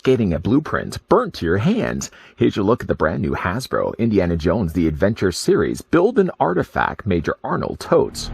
Getting a blueprint burnt to your hand. Here's your look at the brand new Hasbro Indiana Jones The Adventure Series Build an Artifact Major Arnold Toht.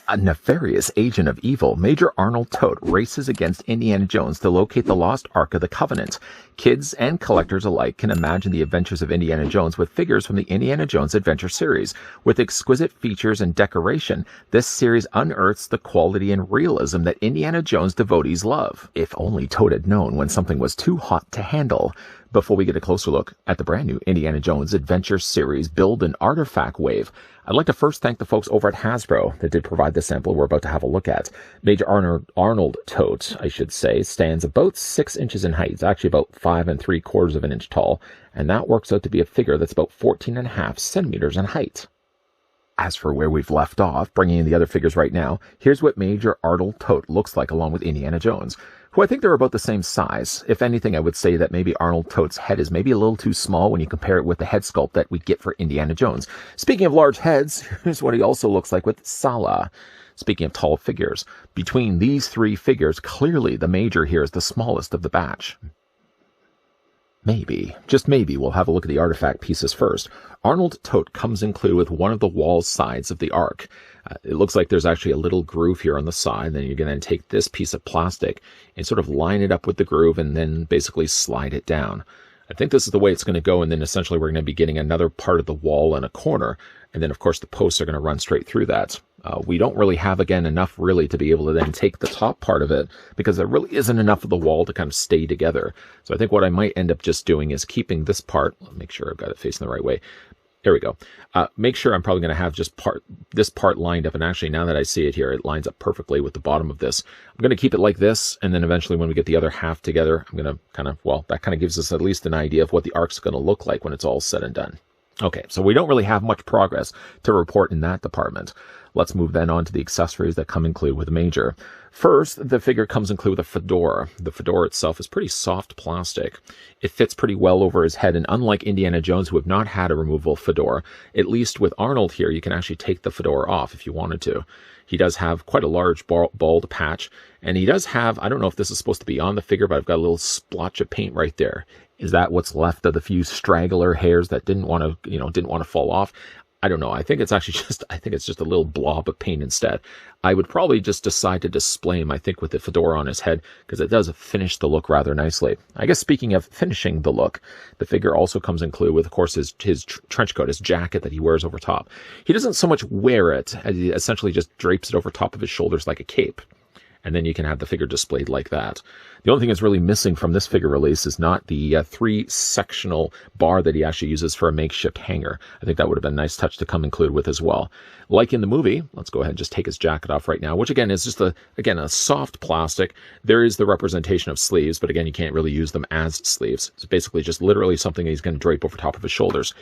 A nefarious agent of evil, Major Arnold Toht races against Indiana Jones to locate the lost Ark of the Covenant. Kids and collectors alike can imagine the adventures of Indiana Jones with figures from the Indiana Jones Adventure series. With exquisite features and decoration, this series unearths the quality and realism that Indiana Jones devotees love. If only Toht had known when something was too hot to handle. Before we get a closer look at the brand new Indiana Jones Adventure Series Build an Artifact Wave, I'd like to first thank the folks over at Hasbro that did provide the sample we're about to have a look at. Major Arnold Toht, I should say, stands about 6 inches in height. It's actually about 5 3/4 of an inch tall, and that works out to be a figure that's about 14.5 centimeters in height. As for where we've left off, bringing in the other figures right now, here's what Major Arnold Toht looks like along with Indiana Jones, who I think they're about the same size. If anything, I would say that maybe Arnold Toht's head is maybe a little too small when you compare it with the head sculpt that we get for Indiana Jones. Speaking of large heads, here's what he also looks like with Sallah. Speaking of tall figures, between these three figures, clearly the Major here is the smallest of the batch. Maybe, just maybe, we'll have a look at the artifact pieces first. Arnold Toht comes included with one of the wall sides of the Ark. It looks like there's actually a little groove here on the side. Then you're going to take this piece of plastic and sort of line it up with the groove and then basically slide it down. I think this is the way it's going to go, and then essentially we're going to be getting another part of the wall and a corner, and then of course the posts are going to run straight through that. We don't really have, again, enough really to be able to then take the top part of it, because there really isn't enough of the wall to kind of stay together. So I think what I might end up just doing is keeping this part, make sure I've got it facing the right way. There we go. Make sure I'm probably going to have just this part lined up, and actually now that I see it here, it lines up perfectly with the bottom of this. I'm going to keep it like this, and then eventually when we get the other half together, I'm going to kind of, well, that kind of gives us at least an idea of what the Ark's going to look like when it's all said and done. Okay, so we don't really have much progress to report in that department. Let's move then on to the accessories that come included with Major. First, the figure comes included with a fedora. The fedora itself is pretty soft plastic. It fits pretty well over his head, and unlike Indiana Jones, who have not had a removable fedora, at least with Arnold here, you can actually take the fedora off if you wanted to. He does have quite a large bald patch, and he does have, I don't know if this is supposed to be on the figure, but I've got a little splotch of paint right there. Is that what's left of the few straggler hairs that didn't want to fall off? I don't know. I think it's actually just a little blob of paint instead. I would probably just decide to display him, I think, with the fedora on his head, because it does finish the look rather nicely. I guess speaking of finishing the look, the figure also comes included with, of course, his trench coat, his jacket that he wears over top. He doesn't so much wear it, as he essentially just drapes it over top of his shoulders like a cape. And then you can have the figure displayed like that. The only thing that's really missing from this figure release is not the 3-sectional bar that he actually uses for a makeshift hanger. I think that would have been a nice touch to come included with as well. Like in the movie, let's go ahead and just take his jacket off right now, which again is just a soft plastic. There is the representation of sleeves, but again, you can't really use them as sleeves. It's basically just literally something he's going to drape over top of his shoulders.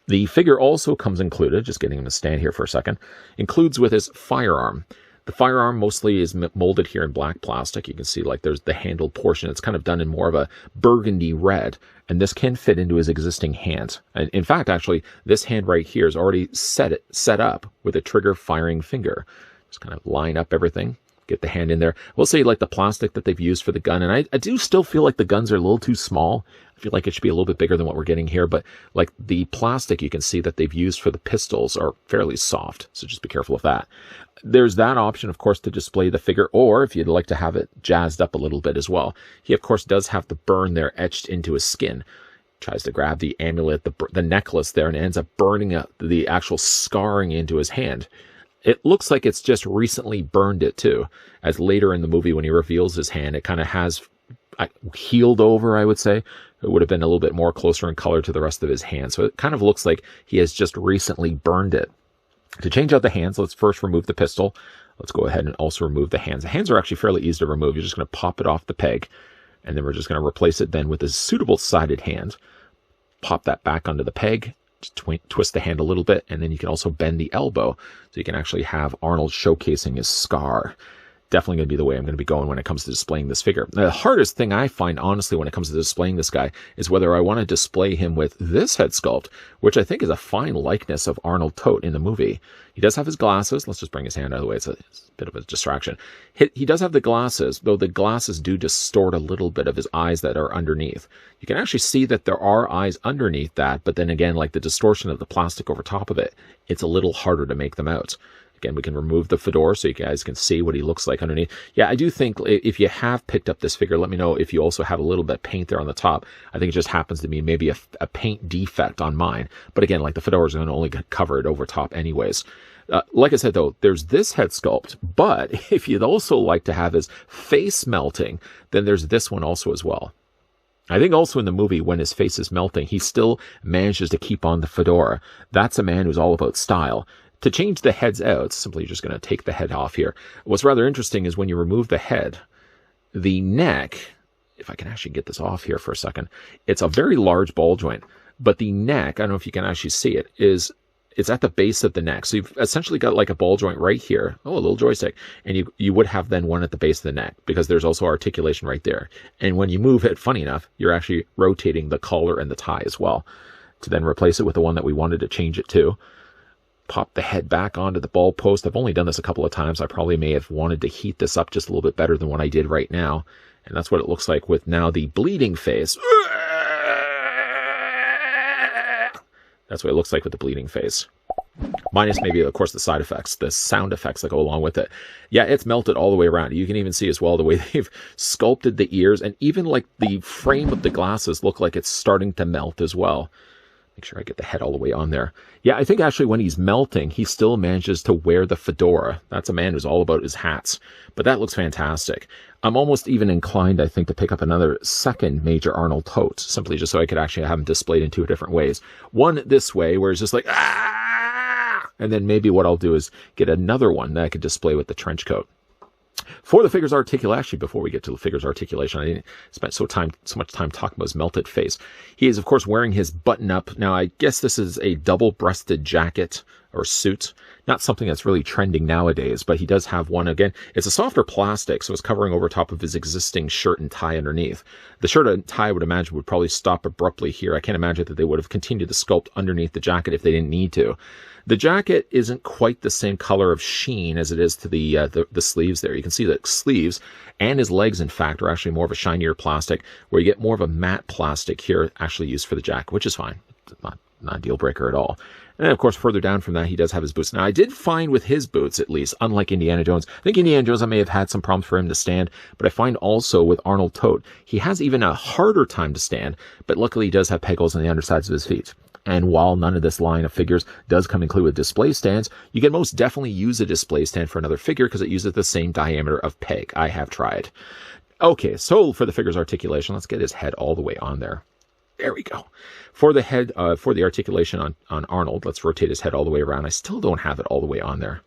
The figure also comes included, just getting him to stand here for a second, includes with his firearm. The firearm mostly is molded here in black plastic. You can see like there's the handle portion. It's kind of done in more of a burgundy red, and this can fit into his existing hand. And in fact, actually, this hand right here is already set up with a trigger firing finger. Just kind of line up everything, get the hand in there. We'll say like the plastic that they've used for the gun, and I do still feel like the guns are a little too small. I feel like it should be a little bit bigger than what we're getting here, but like the plastic you can see that they've used for the pistols are fairly soft, so just be careful of that. There's that option, of course, to display the figure, or if you'd like to have it jazzed up a little bit as well. He, of course, does have the burn there etched into his skin. Tries to grab the amulet, the necklace there, and ends up burning the actual scarring into his hand. It looks like it's just recently burned it too, as later in the movie when he reveals his hand, it kind of has healed over, I would say. It would have been a little bit more closer in color to the rest of his hand. So it kind of looks like he has just recently burned it. To change out the hands, let's first remove the pistol. Let's go ahead and also remove the hands. The hands are actually fairly easy to remove. You're just going to pop it off the peg, and then we're just going to replace it then with a suitable sided hand. Pop that back onto the peg, Just twist the hand a little bit, and then you can also bend the elbow, so you can actually have Arnold showcasing his scar. Definitely going to be the way I'm going to be going when it comes to displaying this figure. The hardest thing I find, honestly, when it comes to displaying this guy is whether I want to display him with this head sculpt, which I think is a fine likeness of Arnold Toht in the movie. He does have his glasses. Let's just bring his hand out of the way. It's a bit of a distraction. He does have the glasses, though the glasses do distort a little bit of his eyes that are underneath. You can actually see that there are eyes underneath that, but then again, like the distortion of the plastic over top of it, it's a little harder to make them out. Again, we can remove the fedora so you guys can see what he looks like underneath. Yeah, I do think if you have picked up this figure, let me know if you also have a little bit of paint there on the top. I think it just happens to be maybe a paint defect on mine. But again, like the fedora is going to only cover it over top anyways. Like I said, though, there's this head sculpt. But if you'd also like to have his face melting, then there's this one also as well. I think also in the movie, when his face is melting, he still manages to keep on the fedora. That's a man who's all about style. To change the heads out, simply just going to take the head off here. What's rather interesting is when you remove the head, the neck, if I can actually get this off here for a second, it's a very large ball joint, but the neck, I don't know if you can actually see it, it's at the base of the neck. So you've essentially got like a ball joint right here. Oh, a little joystick. And you would have then one at the base of the neck because there's also articulation right there. And when you move it, funny enough, you're actually rotating the collar and the tie as well to then replace it with the one that we wanted to change it to. Pop the head back onto the ball post. I've only done this a couple of times. I probably may have wanted to heat this up just a little bit better than what I did right now. And that's what it looks like with now the bleeding face. That's what it looks like with the bleeding face. Minus maybe, of course, the side effects, the sound effects that go along with it. Yeah, it's melted all the way around. You can even see as well the way they've sculpted the ears, and even like the frame of the glasses look like it's starting to melt as well. Make sure I get the head all the way on there. Yeah, I think actually when he's melting, he still manages to wear the fedora. That's a man who's all about his hats. But that looks fantastic. I'm almost even inclined, I think, to pick up another second major Arnold Toht, simply just so I could actually have him displayed in two different ways. One this way, where it's just like, ah! And then maybe what I'll do is get another one that I could display with the trench coat. For the figure's articulation, actually, before we get to the figure's articulation, I didn't spend so much time talking about his melted face. He is, of course, wearing his button-up. Now, I guess this is a double-breasted jacket or suit. Not something that's really trending nowadays, but he does have one. Again, it's a softer plastic, so it's covering over top of his existing shirt and tie underneath. The shirt and tie, I would imagine, would probably stop abruptly here. I can't imagine that they would have continued to sculpt underneath the jacket if they didn't need to. The jacket isn't quite the same color of sheen as it is to the sleeves there. You can see the sleeves and his legs, in fact, are actually more of a shinier plastic, where you get more of a matte plastic here actually used for the jacket, which is fine. It's not a deal breaker at all. And then, of course, further down from that, he does have his boots. Now, I did find with his boots, at least, unlike Indiana Jones, I think Indiana Jones, I may have had some problems for him to stand, but I find also with Arnold Toht, he has even a harder time to stand, but luckily he does have peg holes on the undersides of his feet. And while none of this line of figures does come included with display stands, you can most definitely use a display stand for another figure because it uses the same diameter of peg. I have tried. Okay, so for the figure's articulation, let's get his head all the way on there. There we go. For the head, for the articulation on Arnold, let's rotate his head all the way around. I still don't have it all the way on there.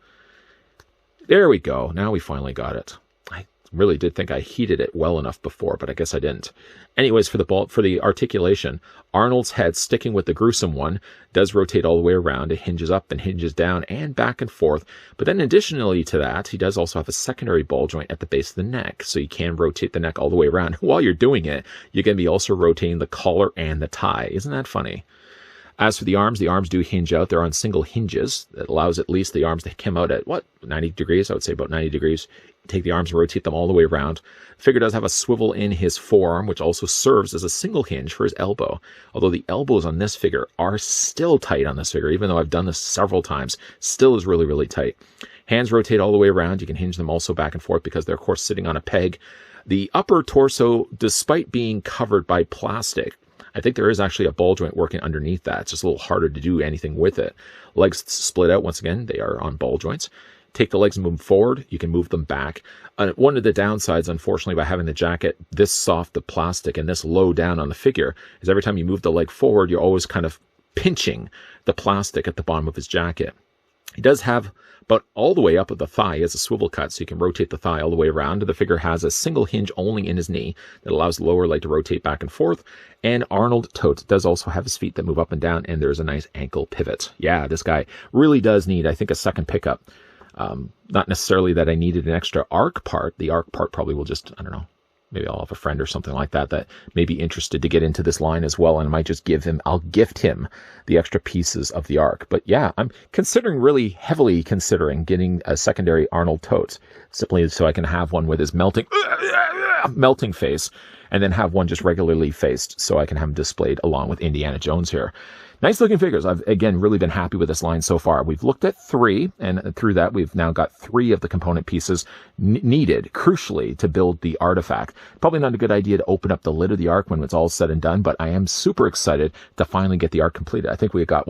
There we go. Now we finally got it. I really did think I heated it well enough before, but I guess I didn't. Anyways, for the articulation, Arnold's head, sticking with the gruesome one, does rotate all the way around. It hinges up and hinges down and back and forth. But then additionally to that, he does also have a secondary ball joint at the base of the neck. So you can rotate the neck all the way around. While you're doing it, you're going to be also rotating the collar and the tie. Isn't that funny? As for the arms do hinge out. They're on single hinges. That allows at least the arms to come out at, 90 degrees? I would say about 90 degrees. Take the arms and rotate them all the way around. The figure does have a swivel in his forearm, which also serves as a single hinge for his elbow. Although the elbows on this figure are still tight on this figure, even though I've done this several times, still is really, really tight. Hands rotate all the way around. You can hinge them also back and forth because they're, of course, sitting on a peg. The upper torso, despite being covered by plastic, I think there is actually a ball joint working underneath that. It's just a little harder to do anything with it. Legs split out. Once again, they are on ball joints. Take the legs and move them forward. You can move them back. One of the downsides, unfortunately, by having the jacket this soft, the plastic, and this low down on the figure, is every time you move the leg forward, you're always kind of pinching the plastic at the bottom of his jacket. He does have about all the way up of the thigh as a swivel cut, so you can rotate the thigh all the way around. The figure has a single hinge only in his knee that allows the lower leg to rotate back and forth. And Arnold Toht does also have his feet that move up and down, and there's a nice ankle pivot. Yeah, this guy really does need, I think, a second pickup. Not necessarily that I needed an extra arc part. The arc part probably will just, I don't know, maybe I'll have a friend or something like that that may be interested to get into this line as well, and I might just I'll gift him the extra pieces of the arc. But yeah, I'm really heavily considering getting a secondary Arnold Toht, simply so I can have one with his melting face, and then have one just regularly faced, so I can have him displayed along with Indiana Jones here. Nice looking figures. I've, again, really been happy with this line so far. We've looked at 3, and through that, we've now got 3 of the component pieces needed, crucially, to build the artifact. Probably not a good idea to open up the lid of the ark when it's all said and done, but I am super excited to finally get the ark completed. I think we've got,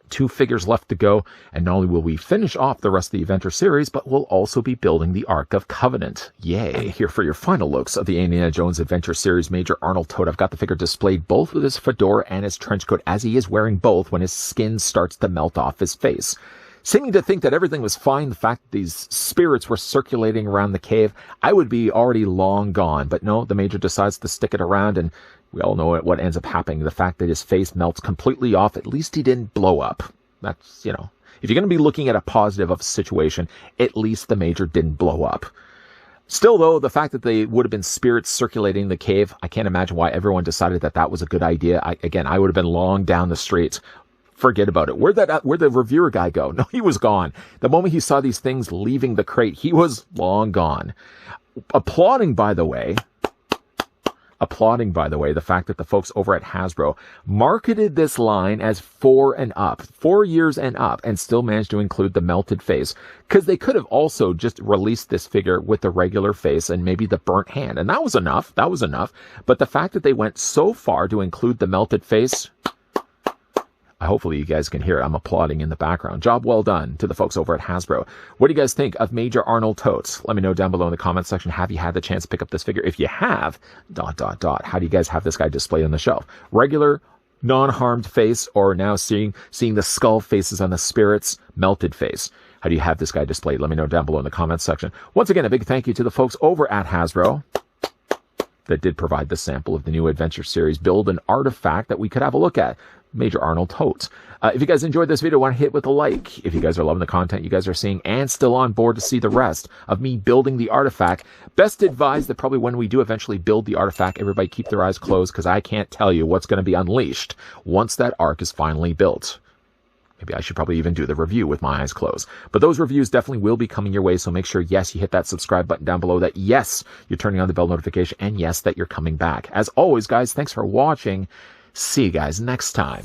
2 figures left to go, and not only will we finish off the rest of the Adventure series, but we'll also be building the Ark of Covenant. Yay! Here for your final looks of the Indiana Jones Adventure series, Major Arnold Toht. I've got the figure displayed both with his fedora and his trench coat, as he is wearing both when his skin starts to melt off his face. Seeming to think that everything was fine, the fact that these spirits were circulating around the cave, I would be already long gone. But no, the Major decides to stick it around, and we all know what ends up happening. The fact that his face melts completely off, at least he didn't blow up. That's, if you're going to be looking at a positive of a situation, at least the Major didn't blow up. Still, though, the fact that they would have been spirits circulating the cave, I can't imagine why everyone decided that that was a good idea. I would have been long down the street. Forget about it. Where'd the reviewer guy go? No, he was gone. The moment he saw these things leaving the crate, he was long gone. Applauding, by the way, the fact that the folks over at Hasbro marketed this line as 4 years and up, and still managed to include the melted face, because they could have also just released this figure with the regular face and maybe the burnt hand, and that was enough. But the fact that they went so far to include the melted face, hopefully you guys can hear it. I'm applauding in the background. Job well done to the folks over at Hasbro. What do you guys think of Major Arnold Toht? Let me know down below in the comment section. Have you had the chance to pick up this figure? If you have, ... how do you guys have this guy displayed on the shelf? Regular, non-harmed face, or now seeing the skull faces on the spirits, melted face? How do you have this guy displayed? Let me know down below in the comment section. Once again, a big thank you to the folks over at Hasbro that did provide the sample of the new Adventure series build, an artifact that we could have a look at. Major Arnold Toht. If you guys enjoyed this video, want to hit with a like. If you guys are loving the content you guys are seeing and still on board to see the rest of me building the artifact, best advised that probably when we do eventually build the artifact, everybody keep their eyes closed, because I can't tell you what's going to be unleashed once that ark is finally built. Maybe I should probably even do the review with my eyes closed. But those reviews definitely will be coming your way, so make sure, yes, you hit that subscribe button down below, that, yes, you're turning on the bell notification, and yes, that you're coming back. As always, guys, thanks for watching. See you guys next time.